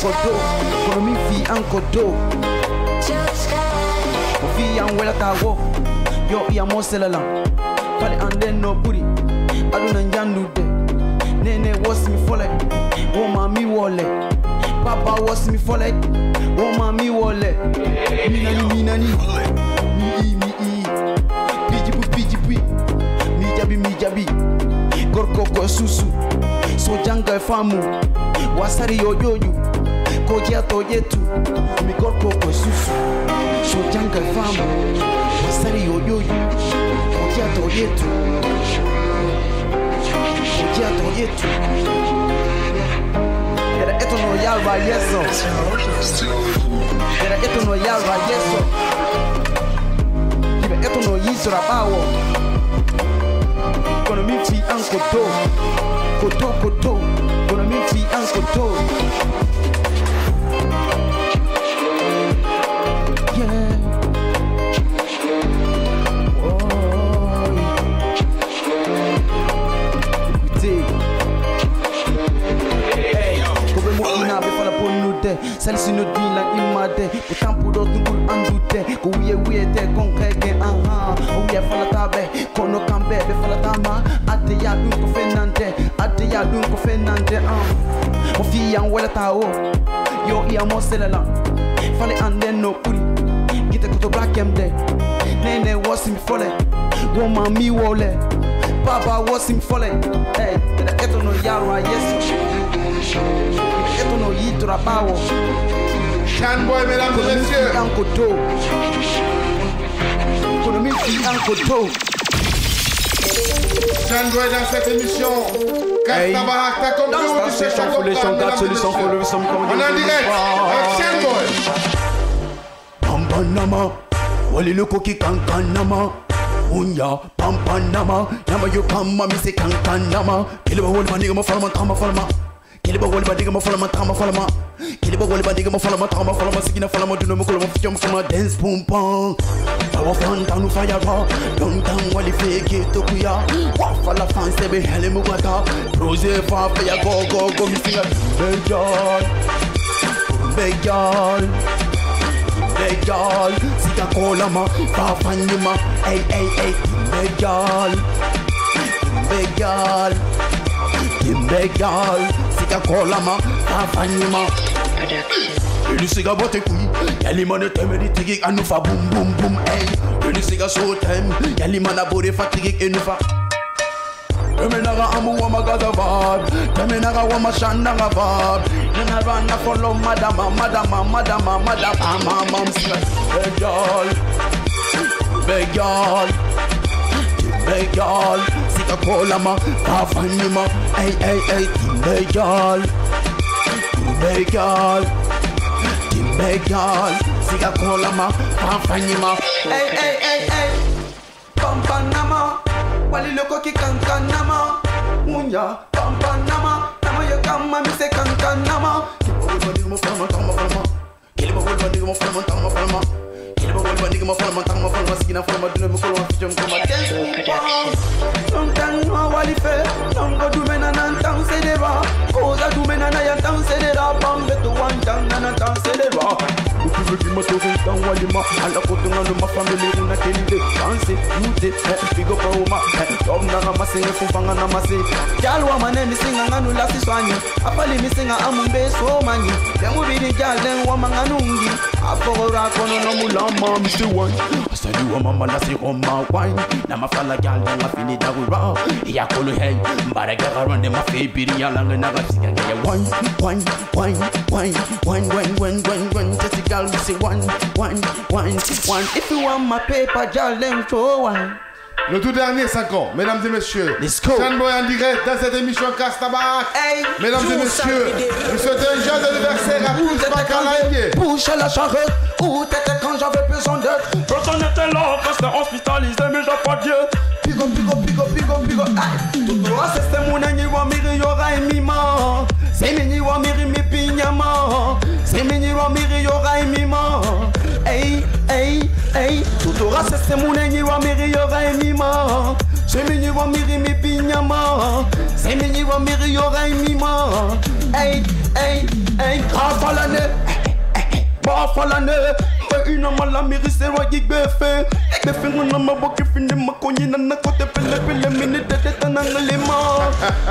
Ono mi fi anko do Ofi an wela tawo Yo iya mo selala Fale ande no buri Aduna njandu de Nene was me for like, oh mommy wallet. Papa was me for like, oh mommy wallet. Minani, mi piji, mi jabi, gorko susu, so janga famu, wasari yoyoyu, koja toyetu, mi gorko susu, so janga famu, wasari yoyoyu, koja toyetu. Era esto no yalva yeso. Era esto no yalva yeso. Era esto no yiso rabawo. Kono mi fi an koto. Kono mi fi an koto. Yeah. Celle-ci ne dit la imade, autant pour d'autres nous andouté, que oui te concrète, oui fala tabe, kono kambe be fala tama, ate ya dun ko fenante, o fi an wala tao, yo iya mo selela, fale ande no kuri, kite koto black emde, nene was me fole, woman mi wole, papa was me fole, hey, eto no yara yes. Esto no yito rabawo. Shanboy, mesdames et messieurs. Shanboy dans cette émission. Kastabarak, t'as compris où tu sais chaque fois. On est en direct avec Shanboy. Pampanama, wali le koki kankanama. Unya, pampanama, nama yo kama mi se kankanama. Kile ba wali maniga ma falma tama falma. Kile ba wali badiga ma falma tama falma. Kile ba wali badiga ma falma tama falma. Sigina falma duno mo kolo mo fichom kama dance pum pam. Power fan down fire raw. Don't down wali fake it to kuya. Wafala fans te be hele mu gata. Proze fa ya go mi singa. Big girl, sika kola ma, fa fanima, hey, big girl, sika kola ma, fa fanima. Ele siga bote kui, yali mana teme di tigik anu fa boom boom boom, hey. Ele siga show time, yali mana bore fa tigik enu fa. Temenaga amu wa magaza vibe, temenaga wa mashanda nga vibe. Nena run follow madama, mom say, big girl, sika kola ma, fa fanima, hey, big girl, sika kola ma, fa fanima, hey, pampanama. Wali loko ki kankanama, unya pampanama, nama yo kama mi se kankanama. Kile ba wali mo falma tama falma, kile ba wali mo falma tama falma, kile ba wali mo falma tama falma, sigina falma dune mo kolwa fichom kama dance. Don't tang no wali fe, don't go do mena nan tang se deba, koza do mena na yan tang se deba, bambe to one tang na tang se deba. Ukiwe ki ma to tang wali ma, ala ko tunga no ma family una kelide, dance mute, big up oma. Tom nanga masinga kufanga na masi. Jalwa maneni singa nganu la siswanyi. Apali misinga amumbe so manyi. Demu bidi jalen wa manganungi. Afora kono no mulama misi wine. Asali wa mama la si homa wine. Na mafala jalen la fini da wira. Ya kolo hey. Mbara gaga rande ma fe biri ya langa na gapsiga ya wine. Just a girl we say wine. If you want my paper jalen show wine. Le tout dernier 5 ans, mesdames et messieurs. Let's go. Shanboy en direct dans cette émission Kastabarak. Hey, mesdames et messieurs, nous souhaitons un joyeux anniversaire à tous les Bacalaïens. Bouche à la charrette, où t'étais quand j'avais besoin d'aide. Personne n'était là, restais hospitalisé, mais j'ai pas Dieu. Pigo. Tout droit, c'est mon ami, wa miri yora emima. C'est mini wa miri mi pinyama. C'est mini wa miri yora emima. Hey. Tout droit, c'est mon ami, wa miri yora emima. C'est mini wa miri mi pinyama. C'est mini wa miri yora emima. Hey. Grave à l'année. Bafalane, ina malamiri serwa gigbefe Befe ngona maboke finde makonyi na nakote pele mini tete tanangalema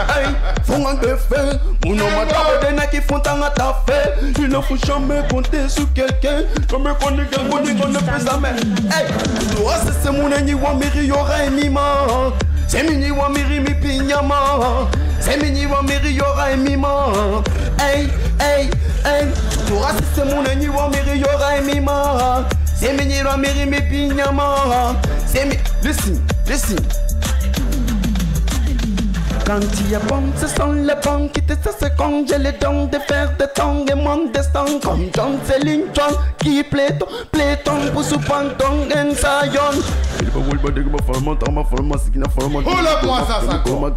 Hey, fonga befe Mouno madame de na qui font ta fait Il ne faut jamais compter sur quelqu'un Comme qu'on ne peut jamais Hey, toi c'est mon ennemi wamiri yora emima C'est mini wamiri mi pinyama C'est mini wamiri yora emima Hey, hey, hey Toi c'est mon ennemi wamiri yora emima C'est mini wamiri mi pinyama C'est mi... Listen Quand il y a bon, ce sont les bons qui te secondent. J'ai les dons de faire des tongs et mon destin. Comme John Céline-John qui plaît ton pour sous panton en sayon. Oh là, moi ça, ça quoi.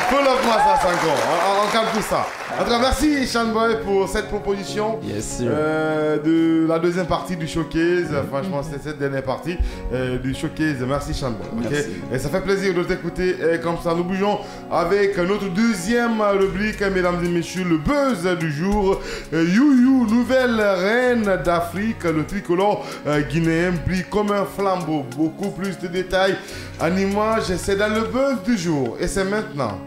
Pull up moi ça 5 ans, on calme tout ça. En tout cas, merci Shanboy pour cette proposition de la deuxième partie du showcase. Franchement, c'est cette dernière partie du showcase. Merci Shanboy. Okay? Et ça fait plaisir de t'écouter comme ça. Nous bougeons avec notre deuxième rubrique, mesdames et messieurs, le buzz du jour. You, nouvelle reine d'Afrique, le tricolore guinéen brille comme un flambeau. Beaucoup plus de détails en images, c'est dans le buzz du jour. Et c'est maintenant.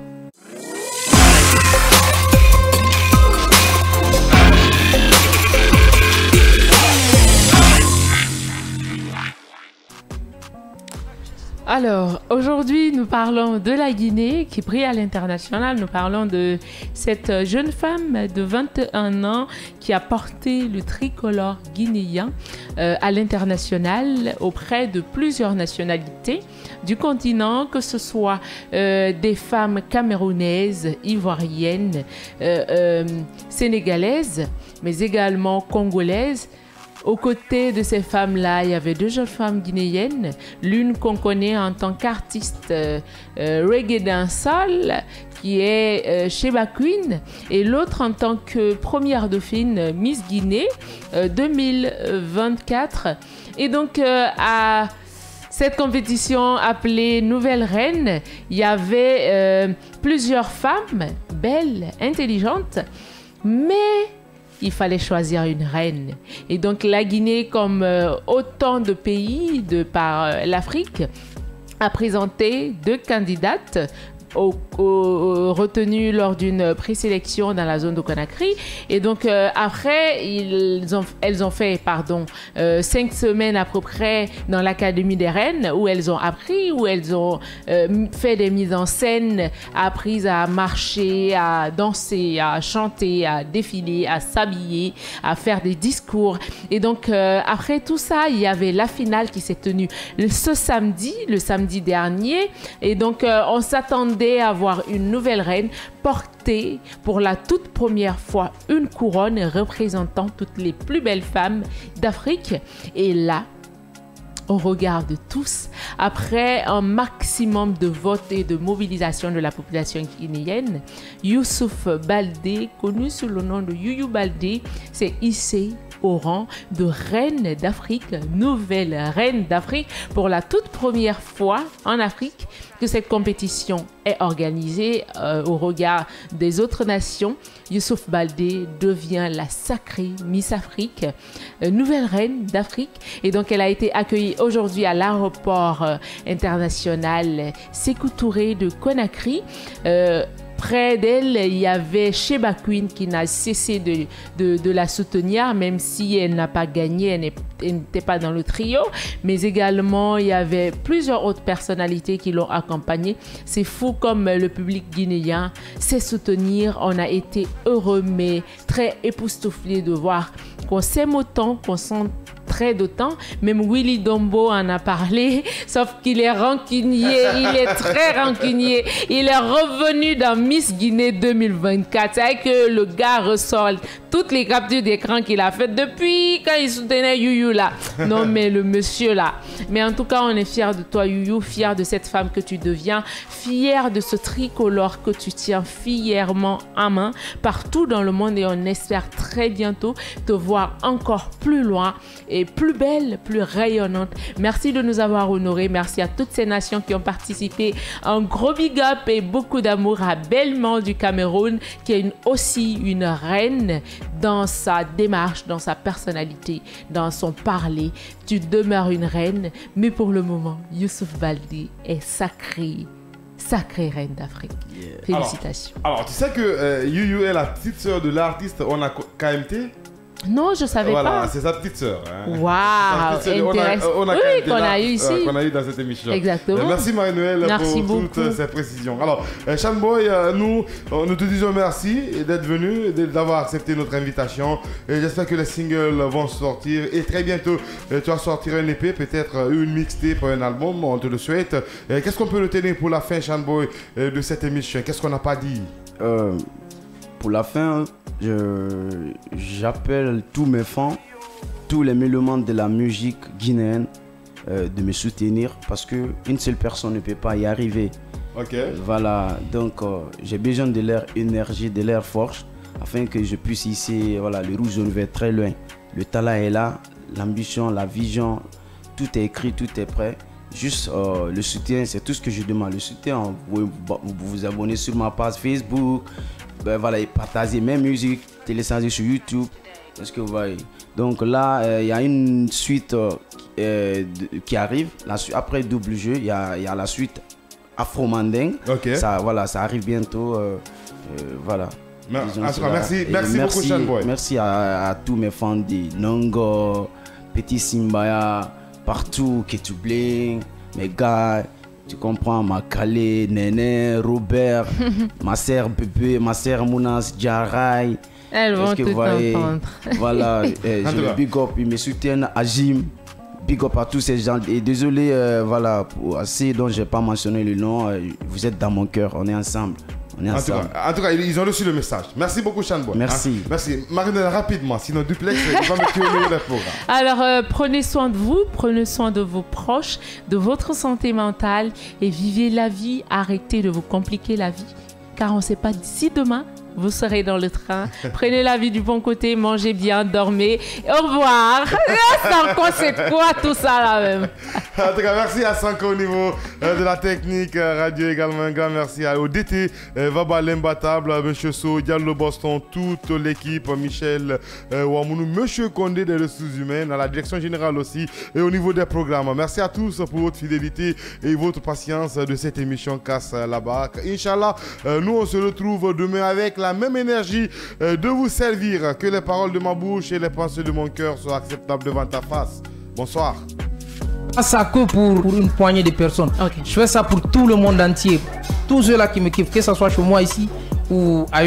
Alors, aujourd'hui, nous parlons de la Guinée qui brille à l'international. Nous parlons de cette jeune femme de 21 ans qui a porté le tricolore guinéen à l'international auprès de plusieurs nationalités du continent, que ce soit des femmes camerounaises, ivoiriennes, sénégalaises, mais également congolaises. Aux côtés de ces femmes-là, il y avait deux jeunes femmes guinéennes. L'une qu'on connaît en tant qu'artiste reggae dancehall, qui est Sheba Queen, et l'autre en tant que première dauphine Miss Guinée 2024. Et donc, à cette compétition appelée Nouvelle Reine, il y avait plusieurs femmes belles, intelligentes, mais il fallait choisir une reine. Et donc la Guinée, comme autant de pays de par l'Afrique, a présenté deux candidates retenues lors d'une présélection dans la zone de Conakry. Et donc après, elles ont fait 5 semaines à peu près dans l'Académie des Reines, où elles ont appris, où elles ont fait des mises en scène, appris à marcher, à danser, à chanter, à défiler, à s'habiller, à faire des discours. Et donc après tout ça, il y avait la finale qui s'est tenue le samedi dernier. Et donc on s'attendait à avoir une nouvelle reine porter pour la toute première fois une couronne représentant toutes les plus belles femmes d'Afrique. Et là, au regard de tous, après un maximum de votes et de mobilisation de la population guinéenne, Youssouf Baldé, connu sous le nom de Youyou Baldé, s'est hissé au rang de reine d'Afrique, nouvelle reine d'Afrique, pour la toute première fois en Afrique que cette compétition est organisée au regard des autres nations. Youssouf Baldé devient la sacrée Miss Afrique, nouvelle reine d'Afrique. Et donc, elle a été accueillie aujourd'hui à l'aéroport international Sékou Touré de Conakry. Près d'elle, il y avait Sheba Queen qui n'a cessé de la soutenir, même si elle n'a pas gagné, elle n'était pas dans le trio. Mais également, il y avait plusieurs autres personnalités qui l'ont accompagnée. C'est fou comme le public guinéen sait soutenir. On a été heureux, mais très époustouflés de voir qu'on s'aime autant, qu'on s'en d'autant. Même Willy Dombo en a parlé, sauf qu'il est rancunier, il est très rancunier. Il est revenu dans Miss Guinée 2024. C'est vrai que le gars ressort toutes les captures d'écran qu'il a faites depuis quand il soutenait Youyou là. Non mais le monsieur là. Mais en tout cas, on est fiers de toi Youyou, fiers de cette femme que tu deviens, fiers de ce tricolore que tu tiens fièrement en main partout dans le monde et on espère très bientôt te voir encore plus loin et plus belle, plus rayonnante. Merci de nous avoir honorés. Merci à toutes ces nations qui ont participé. Un gros big up et beaucoup d'amour à Bellemont du Cameroun qui est aussi une reine dans sa démarche, dans sa personnalité, dans son parler. Tu demeures une reine, mais pour le moment, Youssouf Baldé est sacrée reine d'Afrique. Yeah. Félicitations. Alors, tu sais que Youyou est la petite sœur de l'artiste KMT? Non, je savais pas. Voilà, c'est sa petite sœur. Hein. Waouh, intéressant. Oui, qu'on a eu ici. Qu'on a eu dans cette émission. Exactement. Merci Marie-Noël pour toutes ces précisions. Alors, Shanboy, nous te disons merci d'être venu, d'avoir accepté notre invitation. J'espère que les singles vont sortir. Et très bientôt, tu vas sortir un EP, peut-être une mixtape, un album. On te le souhaite. Qu'est-ce qu'on peut retenir pour la fin, Shanboy, de cette émission? Qu'est-ce qu'on n'a pas dit? Pour la fin, j'appelle tous mes fans, tous les mélomanes de la musique guinéenne de me soutenir parce qu'une seule personne ne peut pas y arriver. Ok. Voilà, donc j'ai besoin de leur énergie, de leur force afin que je puisse hisser le rouge au vert très loin. Le talent est là, l'ambition, la vision, tout est écrit, tout est prêt. Juste le soutien, c'est tout ce que je demande. Le soutien, vous vous abonnez sur ma page Facebook. Et partager mes musiques, télécharger sur YouTube. Est-ce que vous voyez? Donc là, il y a une suite qui arrive. Après Double Jeu, il y a la suite Afro Manding. Okay. Ça arrive bientôt. Voilà. Merci beaucoup, Shanboy. Merci à tous mes fans de Nongo, Petit Simbaya, partout, Ketubling, mes gars. Tu comprends, Makale, Néné, Robert, ma sœur Bébé, ma sœur Mounas, Djaray. Elles vont tout comprendre. Voilà, je le big up, ils me soutiennent, Ajim. Big up à tous ces gens. Et désolé, pour assez dont je n'ai pas mentionné le nom, vous êtes dans mon cœur, on est ensemble. En tout cas, ils ont reçu le message. Merci beaucoup, Shanboy. Merci. Merci. Marie-Noël, rapidement, sinon Duplex va me tuer au milieu du programme. Alors, prenez soin de vous, prenez soin de vos proches, de votre santé mentale et vivez la vie. Arrêtez de vous compliquer la vie, car on ne sait pas d'ici demain. Vous serez dans le train. Prenez la vie du bon côté, mangez bien, dormez. Au revoir. Sanko, c'est quoi tout ça là même? En tout cas, merci à Sanko au niveau de la technique radio également. Un grand merci au DT, Vaba l'imbattable, M. So, Diallo Boston, toute l'équipe, Michel Ouamounou, M. Condé des ressources humaines, à la direction générale aussi et au niveau des programmes. Merci à tous pour votre fidélité et votre patience de cette émission Casse la Barque. Inch'Allah, nous on se retrouve demain avec la même énergie de vous servir. Que les paroles de ma bouche et les pensées de mon cœur soient acceptables devant ta face. Bonsoir. Ça que pour une poignée de personnes. Okay. Je fais ça pour tout le monde entier. Tous ceux-là qui me kiffent, que ce soit chez moi ici ou ailleurs.